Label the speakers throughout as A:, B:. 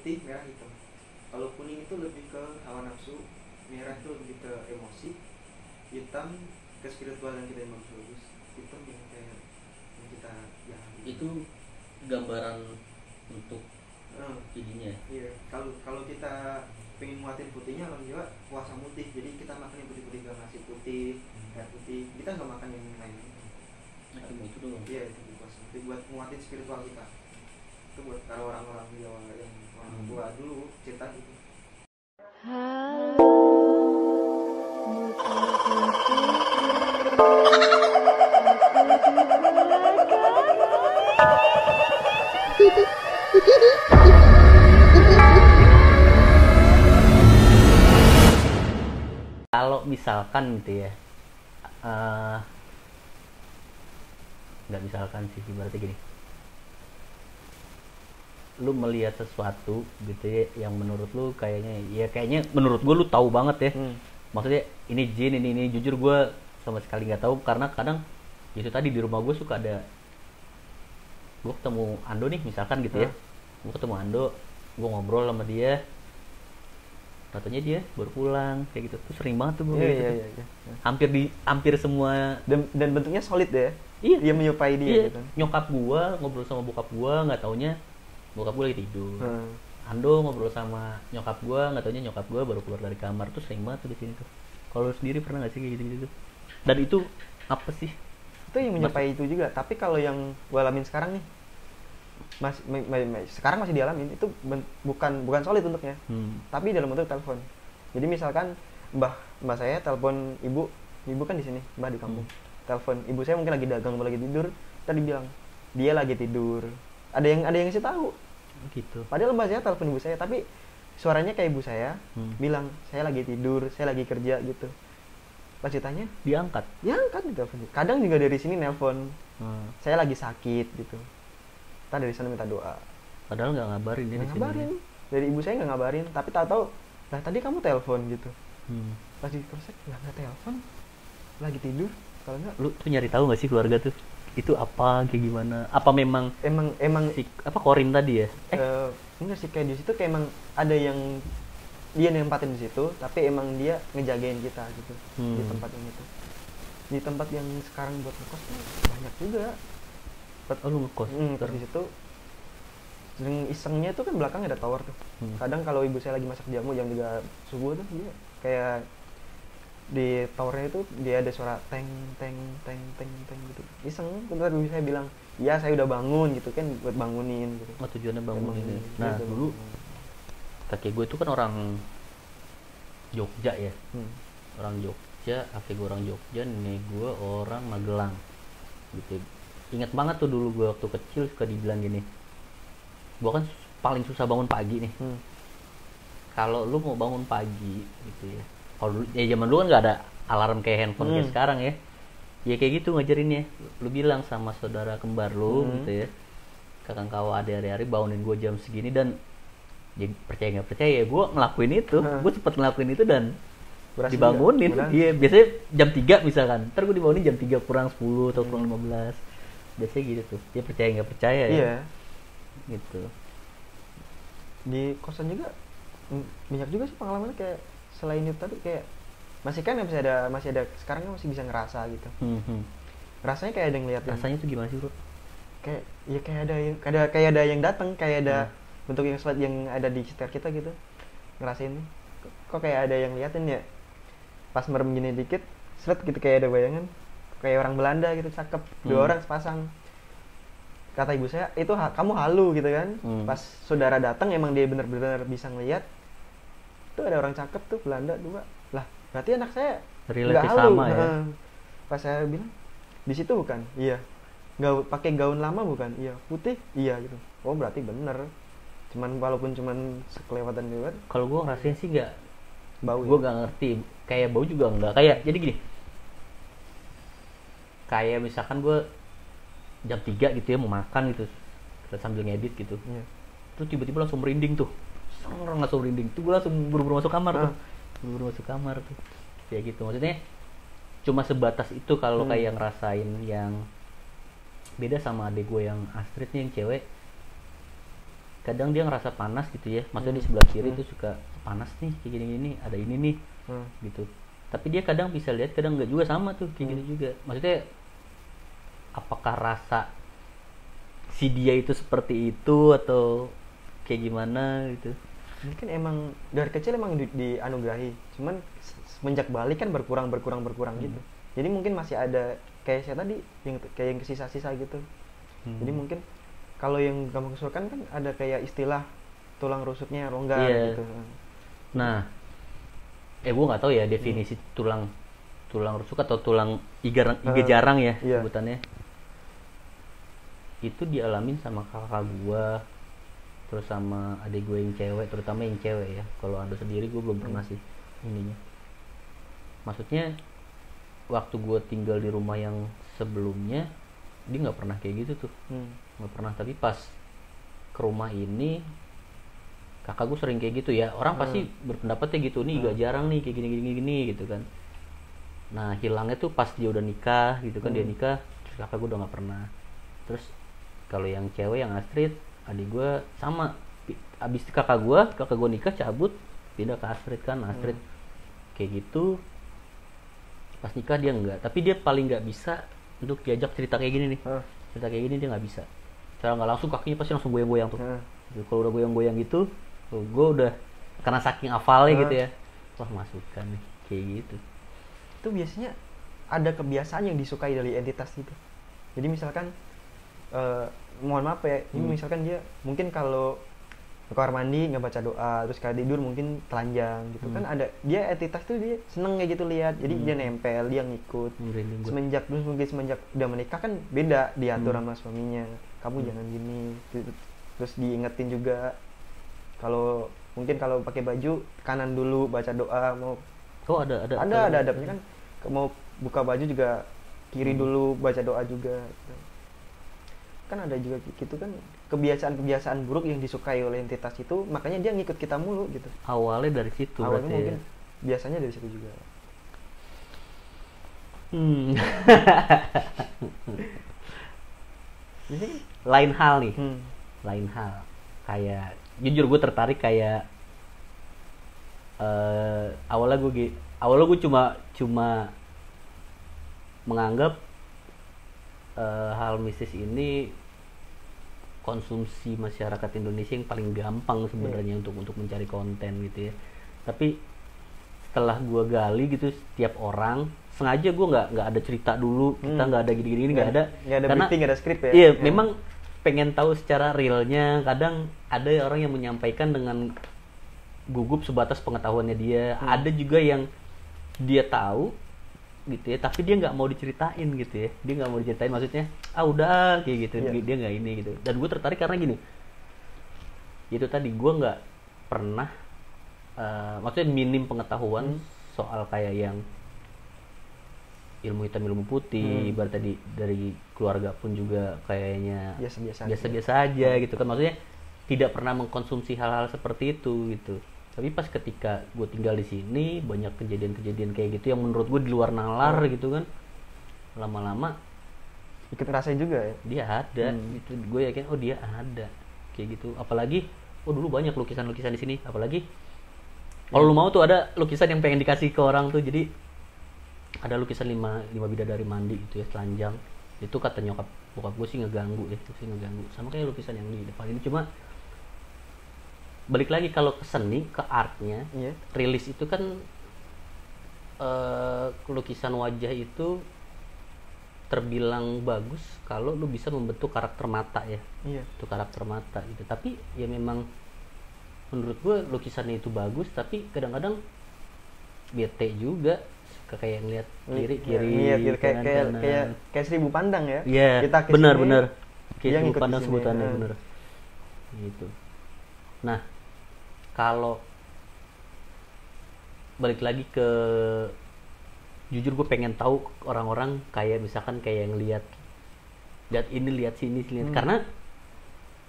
A: putih, merah, hitam. Kalau kuning itu lebih ke hawa nafsu, merah itu lebih ke emosi, hitam ke spiritual yang kita yang bagus, hitam yang kayak yang kita ya
B: itu gambaran untuk ininya.
A: Iya, kalau kita pengen nguatin putihnya, alhamdulillah puasa putih, jadi kita makan yang putih-putih, gak nasi putih, air putih, kita nggak makan yang lain.
B: Nah, cuma itu doang.
A: Iya, itu puasa putih buat nguatin spiritual kita. Itu buat kalau orang-orang Jawa yang orang tua dulu cerita gitu.
B: Kalau misalkan gitu ya, nggak misalkan sih, berarti gini, lu melihat sesuatu gitu ya yang menurut lu kayaknya menurut gue lu tahu banget ya, maksudnya ini jin, ini jujur gue sama sekali nggak tahu, karena kadang itu tadi di rumah gue suka ada, gue ketemu Ando nih misalkan gitu ya, gue ketemu Ando, gue ngobrol sama dia, katanya dia baru pulang kayak gitu, tuh sering banget tuh gue gitu.
C: Iya.
B: Hampir semua,
C: Dan bentuknya solid ya.
B: iya,
C: Dia menyupai dia
B: iya.
C: gitu.
B: Nyokap gue ngobrol sama bokap gue, nggak taunya bokap gue lagi tidur. Ando ngobrol sama nyokap gue, nggak taunya nyokap gue baru keluar dari kamar, tuh sering banget tuh di sini tuh. Kalau sendiri pernah nggak sih kayak gitu? Dan itu apa sih?
C: Itu yang menyupai itu juga. Tapi kalau yang gue alamin sekarang nih, sekarang masih dialamin, itu bukan solid bentuknya, tapi dalam bentuk telepon. Jadi misalkan mbah saya telepon ibu kan di sini, mbah di kampung, telepon ibu saya mungkin lagi dagang, lagi tidur, tadi bilang dia lagi tidur, ada yang ngasih tahu
B: gitu.
C: Padahal mbah saya telepon ibu saya, tapi suaranya kayak ibu saya, bilang saya lagi tidur, saya lagi kerja gitu. Pas ditanya,
B: diangkat
C: di telepon. Kadang juga dari sini nelpon, saya lagi sakit gitu. Kita dari sana minta doa.
B: Padahal nggak ngabarin ya di sini.
C: Ngabarin. Dari ibu saya nggak ngabarin, tapi tahu-tahu, lah tadi kamu telepon gitu. Pas di proses, nggak telepon, lagi tidur. Kalau nggak,
B: lu tuh nyari tahu nggak sih keluarga tuh? Itu apa, kayak gimana? Apa memang si apa Korin tadi ya?
C: Enggak sih, kayak di situ kayak emang ada yang dia nempatin di situ, tapi emang dia ngejagain kita gitu di tempat yang itu. Di tempat yang sekarang buat ngekos tuh banyak juga.
B: Oh, lu ngekos?
C: Di situ sering isengnya tuh kan belakang ada tower tuh. Kadang kalau ibu saya lagi masak jamu jam 3 subuh tuh, dia kayak di towernya itu dia ada suara teng gitu. Iseng, bentar ibu saya bilang, "Ya, saya udah bangun," gitu kan, buat bangunin gitu.
B: Oh, tujuannya bangunin. Nah, dulu kakek gue itu kan orang Jogja ya. Orang Jogja, kakek gue orang Jogja, nenek gue orang Magelang. Gitu. Ingat banget tuh dulu gue waktu kecil suka dibilang gini, gue kan paling susah bangun pagi nih. Kalau lu mau bangun pagi gitu ya, kalau dulu ya zaman dulu kan nggak ada alarm kayak handphone kayak sekarang ya, ya kayak gitu ngajarinnya. Lu bilang sama saudara kembar lu gitu ya, kakang kau hari-hari bangunin gue jam segini, dan ya percaya nggak percaya gue ngelakuin itu. Gue sempet ngelakuin itu dan berhasil dibangunin. Iya, biasanya jam 3 misalkan, ntar gue dibangunin jam 3 kurang 10 atau kurang 15. Biasanya gitu tuh, dia percaya nggak percaya ya gitu.
C: Di kosan juga banyak juga sih pengalamannya, kayak selain itu tadi, kayak masih ada sekarang kan masih bisa ngerasa gitu. Rasanya kayak ada yang ngeliatin.
B: Rasanya tuh gimana sih, bro?
C: Kayak ya kayak ada yang datang, kayak ada bentuk yang slide yang ada di sekitar kita gitu. Ngerasain kok kayak ada yang liatin ya. Pas merem gini dikit, slide gitu, kayak ada bayangan kayak orang Belanda gitu, cakep, 2 orang sepasang. Kata ibu saya, itu kamu halu gitu kan. Pas saudara datang, emang dia benar-benar bisa ngeliat, tuh ada orang cakep tuh Belanda 2. Lah, berarti anak saya nggak halu.
B: Sama ya.
C: Pas saya bilang, di situ bukan? Iya. Nggak pakai gaun lama bukan? Iya. Putih? Iya gitu. Oh, berarti bener. Walaupun sekelewatan lewat.
B: Kalau gue ngerasain sih nggak
C: bau.
B: Gue nggak ngerti. Kayak bau juga nggak. Kayak jadi gini. Kayak misalkan gue jam 3 gitu ya mau makan gitu, kita sambil ngedit gitu. Terus tiba-tiba langsung merinding tuh. Langsung merinding. Tuh gue langsung buru-buru masuk kamar tuh. Kayak gitu. Maksudnya cuma sebatas itu kalau kayak ngerasain yang beda sama adik gue yang Astrid nih, yang cewek. kadang dia ngerasa panas gitu ya, maksudnya di sebelah kiri itu suka panas nih kayak gini ada ini nih gitu, tapi dia kadang bisa lihat kadang nggak juga, sama tuh kayak gini juga. Maksudnya apakah rasa si dia itu seperti itu atau kayak gimana gitu?
C: Mungkin emang dari kecil emang dianugerahi, cuman semenjak balik kan berkurang gitu. Jadi mungkin masih ada kayak saya tadi yang kayak yang sisa-sisa gitu. Jadi mungkin kalau yang kamu kesukaan kan ada kayak istilah tulang rusuknya rongga gitu.
B: Nah, gue nggak tahu ya definisi tulang rusuk atau tulang iga jarang ya sebutannya. Itu dialamin sama kakak gue, terus sama adik gue yang cewek, terutama yang cewek ya. Kalau Ando sendiri gue belum pernah sih ininya. Maksudnya waktu gue tinggal di rumah yang sebelumnya dia nggak pernah kayak gitu tuh, nggak pernah. Tapi pas ke rumah ini kakak gue sering kayak gitu ya. Orang pasti berpendapatnya gitu, nih gak jarang nih kayak gini gitu kan. Nah hilangnya tuh pas dia udah nikah gitu kan. Dia nikah terus kakak gue udah nggak pernah. Terus kalau yang cewek yang Astrid, adik gue sama, abis kakak gue nikah cabut pindah ke Astrid kan. Astrid kayak gitu, pas nikah dia enggak, tapi dia paling nggak bisa untuk diajak cerita kayak gini nih. Cerita kayak gini dia nggak bisa, cara nggak langsung kakinya pasti langsung goyang-goyang tuh. Kalau udah goyang-goyang gitu, gue udah karena saking hafalnya gitu ya, wah masukkan nih kayak gitu.
C: Itu biasanya ada kebiasaan yang disukai dari entitas itu. Jadi misalkan mohon maaf ya, ini misalkan dia mungkin kalau ke kamar mandi nggak baca doa, terus kalau tidur mungkin telanjang gitu kan. Ada dia entitas tuh dia seneng kayak gitu lihat, jadi dia nempel, dia ngikut. Semenjak udah menikah kan beda diatur sama suaminya, kamu jangan gini, terus diingetin juga kalau mungkin kalau pakai baju kanan dulu baca doa, mau ada adabnya kan, mau buka baju juga kiri dulu baca doa juga kan. Ada juga gitu kan, kebiasaan buruk yang disukai oleh entitas itu, makanya dia ngikut kita mulu gitu.
B: Awalnya dari situ.
C: Awalnya mungkin biasanya dari situ juga.
B: Lain hal nih. Lain hal. Kayak jujur gue tertarik kayak awalnya gue cuma menganggap hal mistis ini konsumsi masyarakat Indonesia yang paling gampang sebenarnya untuk mencari konten gitu ya. Tapi setelah gue gali gitu, setiap orang sengaja gue nggak ada cerita dulu, kita nggak ada gini-gini, nggak ada
C: karena briefing, nggak ada skrip ya.
B: Iya, memang pengen tahu secara realnya. Kadang ada orang yang menyampaikan dengan gugup sebatas pengetahuannya dia, ada juga yang dia tahu gitu ya, tapi dia nggak mau diceritain gitu ya. Dia nggak mau diceritain, maksudnya udah kayak gitu. Dia nggak ini gitu. Dan gue tertarik karena gini, itu tadi gue nggak pernah maksudnya minim pengetahuan soal kayak yang ilmu hitam ilmu putih. Ibarat tadi dari keluarga pun juga kayaknya biasa-biasa aja gitu kan. Maksudnya tidak pernah mengkonsumsi hal-hal seperti itu gitu. Tapi pas ketika gue tinggal di sini, banyak kejadian-kejadian kayak gitu yang menurut gue di luar nalar gitu kan. Lama-lama
C: ikut ngerasain juga ya.
B: Dia ada gitu. Gue yakin dia ada kayak gitu. Apalagi dulu banyak lukisan-lukisan di sini. Apalagi kalau lu mau tuh ada lukisan yang pengen dikasih ke orang tuh. Jadi ada lukisan 5 bidadari mandi gitu ya, telanjang. Itu kata bokap gue sih ngeganggu ya, sama kayak lukisan yang di depan ini. Cuma balik lagi kalau ke seni, ke artnya, rilis itu kan lukisan wajah itu terbilang bagus kalau lu bisa membentuk karakter mata ya. Itu karakter mata gitu. Tapi ya memang menurut gue lukisannya itu bagus, tapi kadang-kadang bete juga kayak ngeliat kiri
C: kayak 1000 pandang ya.
B: Iya, benar kayak 1000 pandang sebutannya, bener gitu. Nah, kalau balik lagi ke jujur, gue pengen tahu orang-orang kayak misalkan kayak yang lihat ini, lihat sini. Karena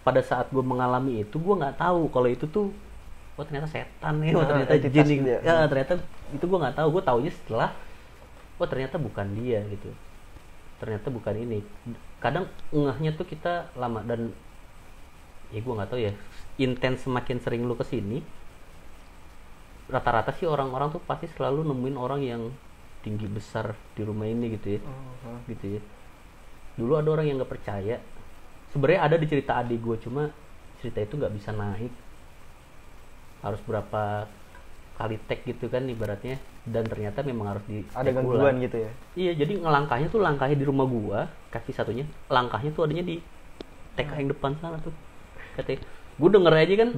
B: pada saat gue mengalami itu, gue nggak tahu kalau itu tuh ternyata setan nih, ternyata jin ya. Ternyata itu gue nggak tahu. Gue taunya setelah ternyata bukan dia gitu, ternyata bukan ini. Kadang ngehnya tuh kita lama, dan ya gue nggak tahu ya, intens semakin sering lu kesini, rata-rata sih orang-orang tuh pasti selalu nemuin orang yang tinggi besar di rumah ini gitu ya. Gitu ya. Dulu ada orang yang nggak percaya, sebenarnya ada di cerita adik gue, cuma cerita itu nggak bisa naik, harus berapa kali tag gitu kan ibaratnya, dan ternyata memang harus di
C: ada gangguan gitu ya.
B: Iya, jadi ngelangkahnya tuh langkahnya di rumah gua, kaki satunya langkahnya tuh adanya di TK yang depan sana tuh. Katanya gua denger aja kan,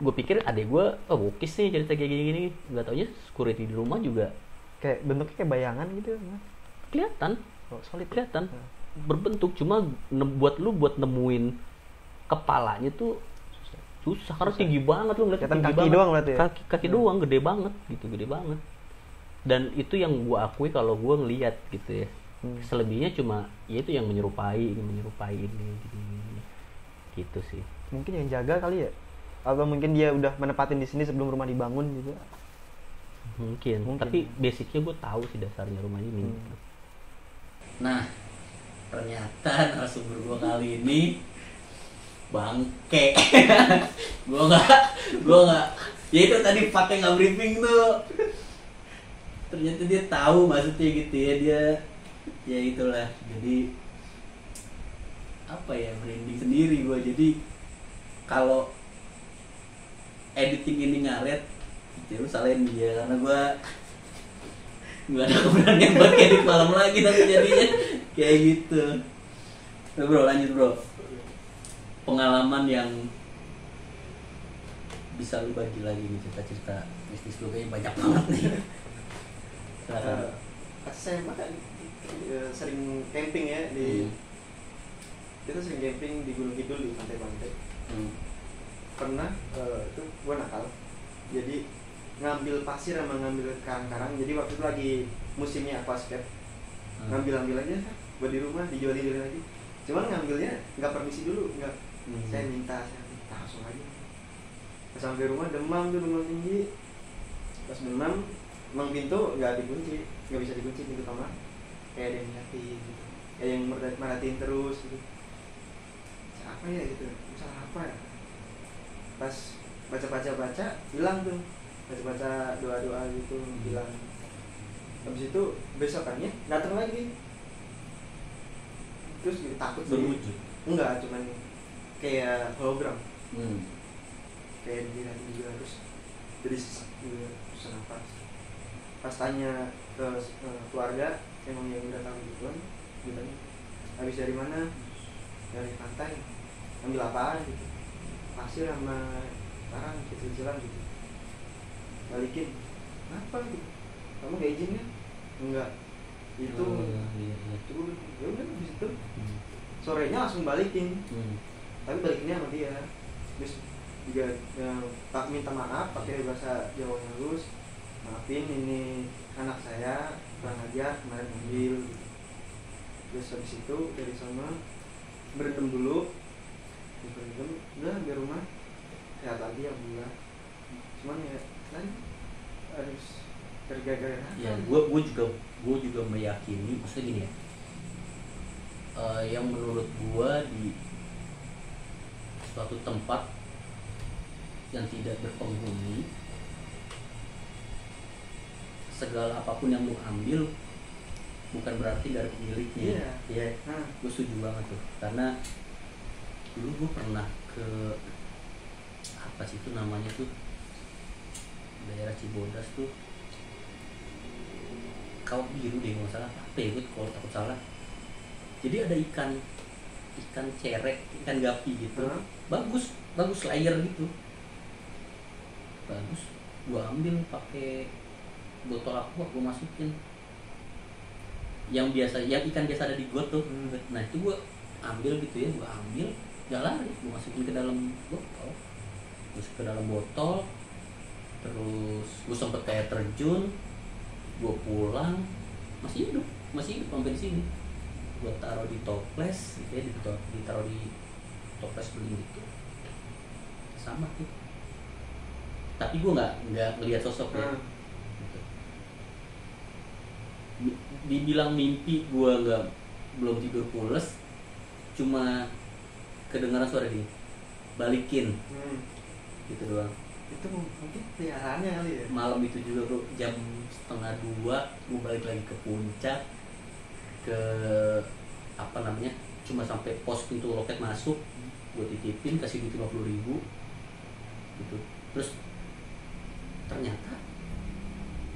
B: gua pikir adek gua bokis nih cerita kayak gini-gini, nggak taunya security di rumah juga
C: Kayak bentuknya kayak bayangan gitu.
B: kelihatan,
C: Solid
B: kelihatan berbentuk, cuma buat nemuin kepalanya tuh susah karena tinggi banget, lu ngeliat
C: Kelihatan
B: tinggi
C: kaki
B: banget.
C: doang berarti ya?
B: Kaki doang gede banget gitu, gede banget. Dan itu yang gua akui kalau gua ngeliat gitu ya. Selebihnya cuma ya itu yang menyerupai ini gini. Gitu sih.
C: Mungkin yang jaga kali ya, atau mungkin dia udah menepatin di sini sebelum rumah dibangun gitu.
B: Mungkin. Tapi basicnya gue tahu sih dasarnya rumah ini. Nah, ternyata narasumber gue kali ini bangke. gue nggak ya itu tadi pakai nggak briefing tuh, ternyata dia tahu maksudnya gitu ya, dia ya itulah, jadi apa ya, merinding sendiri gue. Jadi kalau editing ini ngaret ya lu salahin dia, karena gue nggak ada keberanian buat edit malam lagi nanti jadinya kayak gitu. Nah, bro, lanjut bro, pengalaman yang bisa lu bagi lagi nih, cerita-cerita bisnis lu kayaknya banyak banget nih.
A: Saya makan sering camping ya di kita sering camping di Gunung Kidul di pantai-pantai. Pernah itu gua nakal, jadi ngambil pasir sama ngambil karang-karang. Jadi waktu itu lagi musimnya aquascape, ngambil aja buat di rumah, dijualin lagi. Cuman ngambilnya nggak permisi dulu, nggak. Saya minta langsung aja. Pas sampai rumah demam tinggi. Pas demam, emang pintu nggak dikunci, nggak bisa dikunci pintu kamar. Kayak ada yang ngeliatin gitu, kayak yang merhatiin terus gitu. Apa ya gitu, salah apa ya? Pas baca hilang tuh, baca doa gitu hilang. Habis itu besokannya datang lagi, terus gitu, takut sih.
B: Berwujud?
A: Enggak, cuman kayak hologram. Kayak dia juga harus jadi susah nafas. Pas tanya ke keluarga emang yang udah tahu gituan, ditanya habis dari mana? Dari pantai. Ambil apaan gitu? Pasir sama karang kecil-kecilan gitu. Balikin. Kenapa gitu? Kamu gak izinnya? Enggak. Itu itu ya udah di situ. Sorenya langsung balikin. Tapi balikinnya sama dia. Terus juga tak minta maaf pakai bahasa Jawa yang halus. Maafin, ini anak saya kurang ajar kemarin ambil gitu. Terus habis itu dari sana berendam dulu, udah biar rumah sehat lagi ya bulan. Cuman ya kan harus terjaga
B: ya. Gue juga meyakini, maksudnya gini ya, yang menurut gue di suatu tempat yang tidak berpenghuni, segala apapun yang lu ambil bukan berarti dari pemiliknya. Iya. Gue setuju banget tuh, karena dulu gue pernah ke apa sih itu namanya tuh, daerah Cibodas tuh, Kawah Biru deh nggak salah, apa ya gue kalau takut salah. Jadi ada ikan cerek, ikan gapi gitu, bagus layer gitu, bagus. Gue ambil pakai botol aqua, gue masukin yang ikan biasa ada di got tuh. Nah itu gue ambil gitu ya, gue ambil jalan, gue masukin ke dalam botol, terus gue sempet kayak terjun, gue pulang masih hidup sampai di sini. Gue taruh di toples gitu ya, ditaruh di toples beling gitu, sama tuh. Tapi gue nggak ngelihat sosoknya. Dibilang mimpi, gue belum tidur pules, cuma kedengaran suara dia balikin gitu doang.
A: Itu mungkin peliharaannya kali ya.
B: Malam itu juga bro, jam 1:30 gue balik lagi ke puncak, ke apa namanya, cuma sampai pos pintu loket masuk, gue titipin, kasih duit 50.000 gitu. Terus ternyata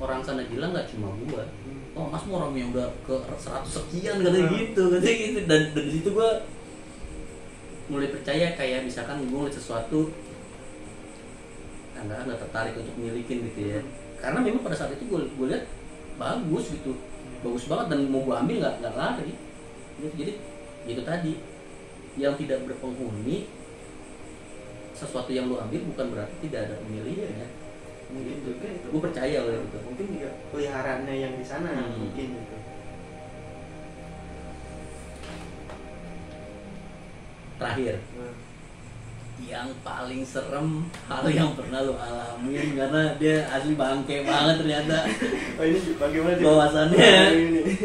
B: orang sana bilang nggak cuma gue, oh mas mau orangnya udah ke 100 sekian katanya gitu. Dan di situ gue mulai percaya, kayak misalkan gue ngeliat sesuatu nggak tertarik untuk milikin gitu ya, karena memang pada saat itu gue lihat bagus gitu, bagus banget, dan mau gue ambil nggak lari gitu. Jadi gitu tadi, yang tidak berpenghuni, sesuatu yang lo ambil bukan berarti tidak ada pemiliknya.
A: Mungkin
B: gitu.
A: juga itu,
B: Gue percaya loh itu.
A: mungkin juga peliharaannya yang di sana mungkin gitu.
B: Terakhir, yang paling serem hal yang pernah lo alamin, karena dia asli bangke banget ternyata.
A: Oh ini bagaimana sih?
B: Bawasannya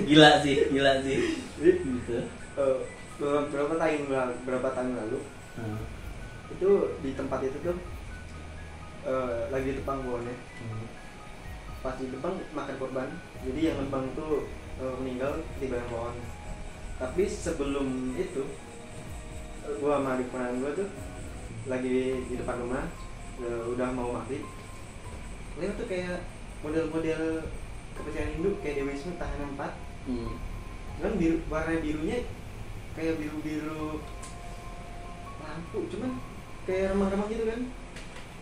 B: gila sih gitu.
A: Berapa tahun lalu itu di tempat itu tuh lagi di Tepang pohonnya. Pas di Tepang makan korban, jadi yang nebang itu meninggal di bawah pohon. Tapi sebelum itu gua sama adik keponakan gua tuh lagi di depan rumah, udah mau maghrib, lewat tuh kayak model-model kepercayaan Hindu kayak Dewi Wisnu tahanan 4. Kan biru, warna birunya kayak biru lampu, cuman kayak remang-remang gitu kan.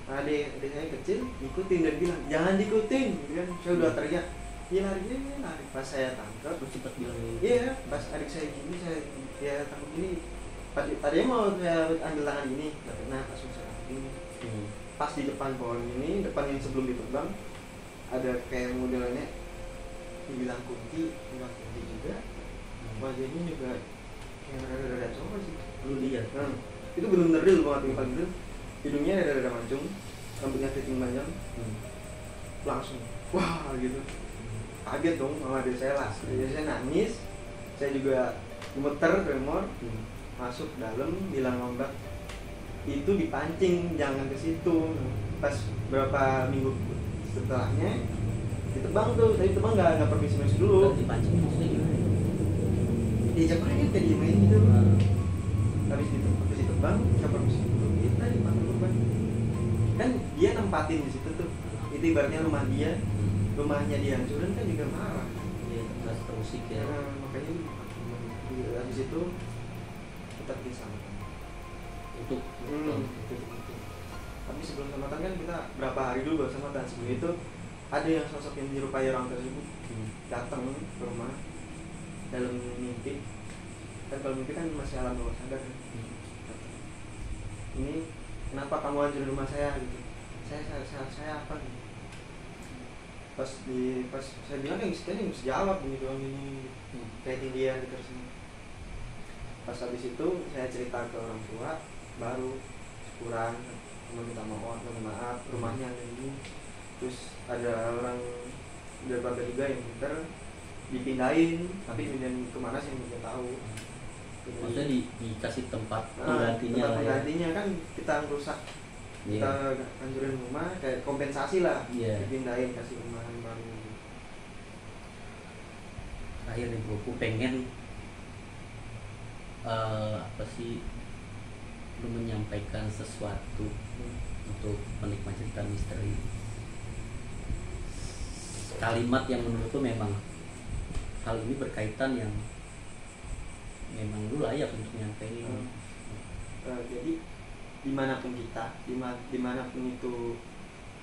A: Nah, adik saya kecil ngikutin dan bilang jangan diikutin gitu kan. Saya udah teriak, ya lari. Pas saya tangkap,
B: Cepet bilang
A: iya, pas adik saya gini, saya tangkap gini. Tadinya mau saya ambil tangan ini, nah pas saya ini. Pas di depan pohon ini, depan yang sebelum ditebang, ada kayak modelnya dibilang kunti juga. Wajahnya juga kayak rada-rada cowok sih.
B: lu lihat.
A: Itu bener-bener real banget, yang paling real. Hidungnya rada-rada mancung, rambutnya keriting panjang. Langsung, wah gitu. Kaget dong sama adik saya lah. Jadi saya nangis, saya juga gemeter, tremor. Masuk dalam, bilang ombak itu dipancing, jangan ke situ. Pas berapa minggu setelahnya ditebang tuh, tapi tebang nggak permisi dulu.
B: Dipancing maksudnya gimana?
A: Diajak aja kayak dimain gitu. Habis ditebang, nggak permisi dulu. Kita dipanggil korban. Kan dia nempatin di situ tuh. Itu ibaratnya rumah dia, rumahnya dia hancurin kan juga marah.
B: Iya, nggak terusik ya.
A: Makanya habis itu tetap diselamatkan
B: Untuk
A: tapi sebelum selamatan kan kita berapa hari dulu baru selamatan. Sebelum itu ada yang sosok yang menyerupai orang tersebut datang ke rumah dalam mimpi. Kan kalau mimpi kan masih alam bawah sadar kan. Ini kenapa kamu hancurin rumah saya gitu? Saya apa gitu? Pas saya bilang yang sekian yang bisa jawab gitu doang ini kayak tindian gitu semua. Pas habis itu saya cerita ke orang tua, baru kurang meminta maaf, rumahnya ini. Terus ada orang dari keluarga juga yang pintar dipindahin, tapi pindahin kemana sih yang kita tahu.
B: Maksudnya dikasih tempat penggantinya
A: tempat
B: lah ya.
A: penggantinya kan kita rusak, kita hancurin rumah kayak kompensasi lah, dipindahin kasih rumah yang baru.
B: Terakhir nih bro, aku pengen apa sih, lu menyampaikan sesuatu untuk penikmat cerita misteri, kalimat yang menurut lu memang hal ini berkaitan yang memang lu layak untuk nyampein.
A: Jadi dimanapun kita, dimanapun itu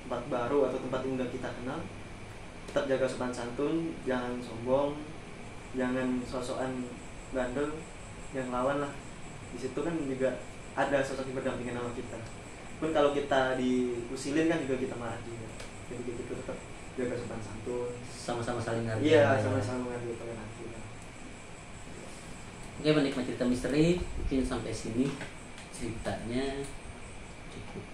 A: tempat baru atau tempat yang udah kita kenal, tetap jaga sopan santun, jangan sombong, jangan sosokan bandel, yang lawan lah. Di situ kan juga ada sosok yang berdampingan sama kita. Pun kalau kita diusilin kan juga kita marah juga. Jadi kita tetap jaga sopan santun,
B: sama-sama saling ngerti.
A: Iya, sama-sama ngerti pengen hati.
B: Oke, penikmat cerita misteri, mungkin sampai sini ceritanya cukup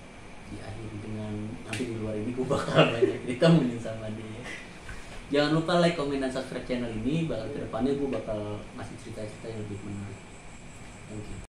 B: diakhiri dengan, nanti di luar ini gue bakal banyak cerita mungkin sama dia. Jangan lupa like, komen, dan subscribe channel ini. Bakal kedepannya gue bakal ngasih cerita-cerita yang lebih menarik. Thank you.